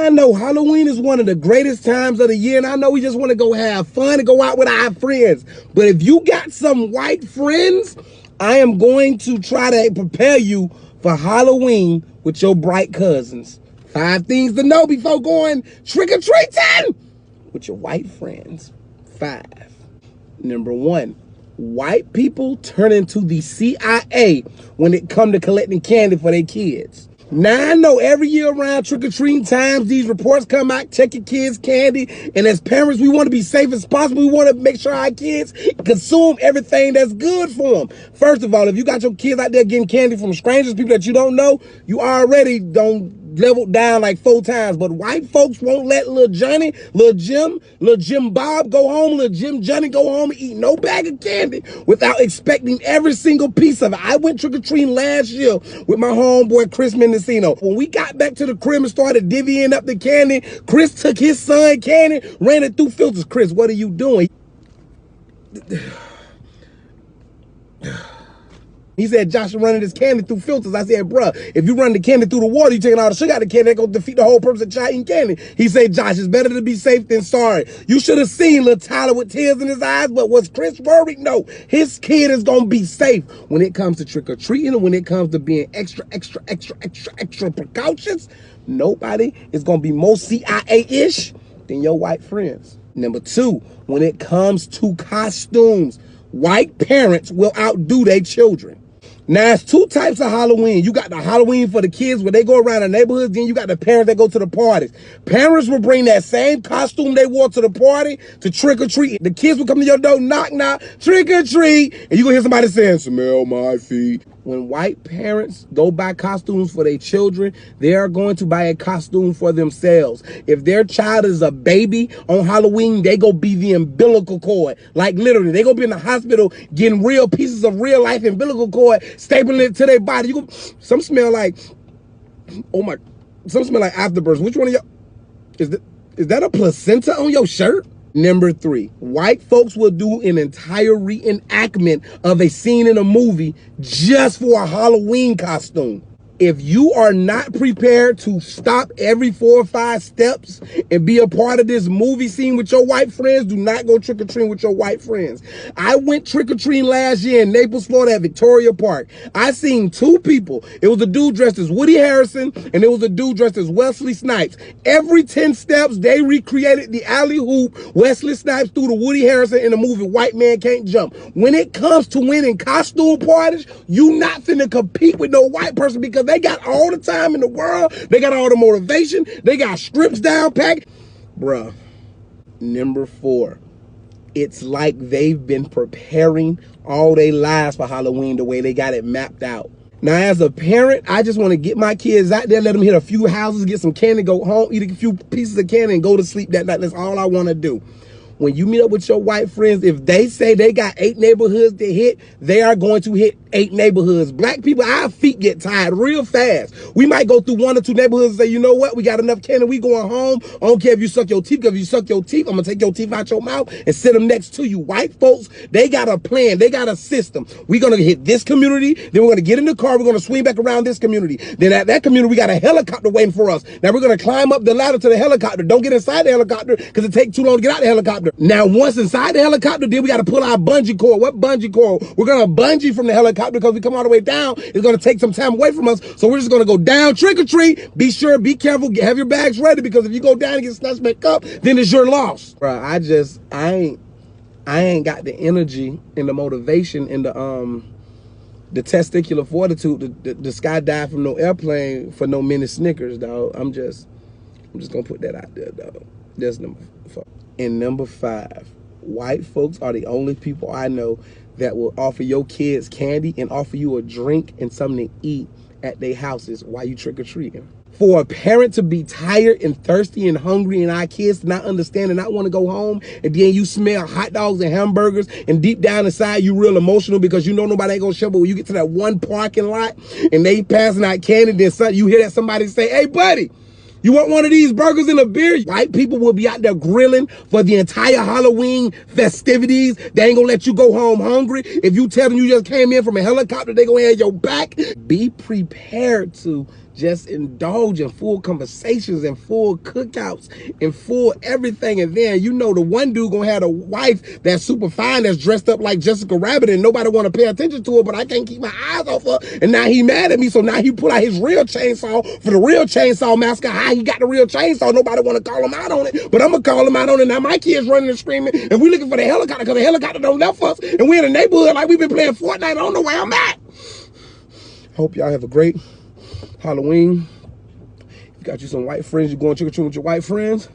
I know Halloween is one of the greatest times of the year, and I know we just want to go have fun and go out with our friends. But if you got some white friends, I am going to try to prepare you for Halloween with your bright cousins. 5 things to know before going trick-or-treating with your white friends. 5. Number 1, white people turn into the CIA when it comes to collecting candy for their kids. Now, I know every year around trick-or-treating times, these reports come out, check your kids' candy, and as parents, we want to be safe as possible. We want to make sure our kids consume everything that's good for them. First of all, if you got your kids out there getting candy from strangers, people that you don't know, you already don't leveled down like 4 times. But white folks won't let little Johnny, little Jim Bob go home, little Jim Johnny go home and eat no bag of candy without expecting every single piece of it. I went trick-or-treating last year with my homeboy Chris Mendocino. When we got back to the crib and started divvying up the candy, Chris took his son candy, ran it through filters. Chris, what are you doing? He said, Josh is running this candy through filters. I said, bruh, if you run the candy through the water, you taking all the sugar out of the candy, that's going to defeat the whole purpose of child eating candy. He said, Josh, it's better to be safe than sorry. You should have seen little Tyler with tears in his eyes, but was Chris worried? No. His kid is going to be safe when it comes to trick-or-treating and when it comes to being extra precautious. Nobody is going to be more CIA-ish than your white friends. Number 2, when it comes to costumes, white parents will outdo their children. Now, it's 2 types of Halloween. You got the Halloween for the kids where they go around the neighborhoods. Then you got the parents that go to the parties. Parents will bring that same costume they wore to the party to trick-or-treat. The kids will come to your door, knock, knock, trick-or-treat. And you're going to hear somebody saying, smell my feet. When white parents go buy costumes for their children, they are going to buy a costume for themselves. If their child is a baby on Halloween, they go be the umbilical cord. Like literally, they go be in the hospital getting real pieces of real life umbilical cord, stapling it to their body. Some smell like, some smell like afterbirth. Which one of y'all, is that a placenta on your shirt? Number 3, white folks will do an entire reenactment of a scene in a movie just for a Halloween costume. If you are not prepared to stop every 4 or 5 steps and be a part of this movie scene with your white friends, do not go trick-or-treating with your white friends. I went trick-or-treating last year in Naples, Florida at Victoria Park. I seen 2 people. It was a dude dressed as Woody Harrelson and it was a dude dressed as Wesley Snipes. Every 10 steps, they recreated the alley-oop Wesley Snipes threw to Woody Harrelson in the movie White Man Can't Jump. When it comes to winning costume parties, you not finna compete with no white person because they got all the time in the world. They got all the motivation. They got scripts down packed. Bruh. Number 4. It's like they've been preparing all their lives for Halloween the way they got it mapped out. Now, as a parent, I just want to get my kids out there, let them hit a few houses, get some candy, go home, eat a few pieces of candy, and go to sleep that night. That's all I want to do. When you meet up with your white friends, if they say they got 8 neighborhoods to hit, they are going to hit 8 neighborhoods. Black people, our feet get tired real fast. We might go through 1 or 2 neighborhoods and say, you know what, we got enough candy, we going home. I don't care if you suck your teeth, because if you suck your teeth, I'm going to take your teeth out your mouth and sit them next to you. White folks, they got a plan, they got a system. We're going to hit this community, then we're going to get in the car, we're going to swing back around this community. Then at that community, we got a helicopter waiting for us. Now we're going to climb up the ladder to the helicopter. Don't get inside the helicopter because it takes too long to get out the helicopter. Now, once inside the helicopter, then we got to pull our bungee cord. What bungee cord? We're going to bungee from the helicopter because we come all the way down. It's going to take some time away from us. So we're just going to go down, trick or treat. Be sure, be careful, have your bags ready, because if you go down and get snatched back up, then it's your loss. Bro, I ain't got the energy and the motivation and the testicular fortitude to skydive from no airplane for no mini Snickers, dog. I'm just going to put that out there, dog. That's number 4. And number 5. White folks are the only people I know that will offer your kids candy and offer you a drink and something to eat at their houses while you trick-or-treating. For a parent to be tired and thirsty and hungry and our kids to not understand and not want to go home, and then you smell hot dogs and hamburgers, and deep down inside you real emotional because you know nobody ain't gonna show, but when you get to that one parking lot and they passing out candy, then you hear that somebody say, hey buddy, you want one of these burgers and a beer? White people will be out there grilling for the entire Halloween festivities. They ain't gonna let you go home hungry. If you tell them you just came in from a helicopter, they gonna have your back. Be prepared to just indulge in full conversations and full cookouts and full everything. And then, you know, the one dude gonna have a wife that's super fine, that's dressed up like Jessica Rabbit, and nobody want to pay attention to her, but I can't keep my eyes off her. And now he mad at me, so now he pull out his real chainsaw for the real chainsaw massacre. How he got the real chainsaw, nobody want to call him out on it, but I'm gonna call him out on it. Now my kids running and screaming, and we looking for the helicopter because the helicopter don't left us, and we in the neighborhood like we've been playing Fortnite. I don't know where I'm at. Hope y'all have a great Halloween. If you got you some white friends, you're going trick-or-treating with your white friends.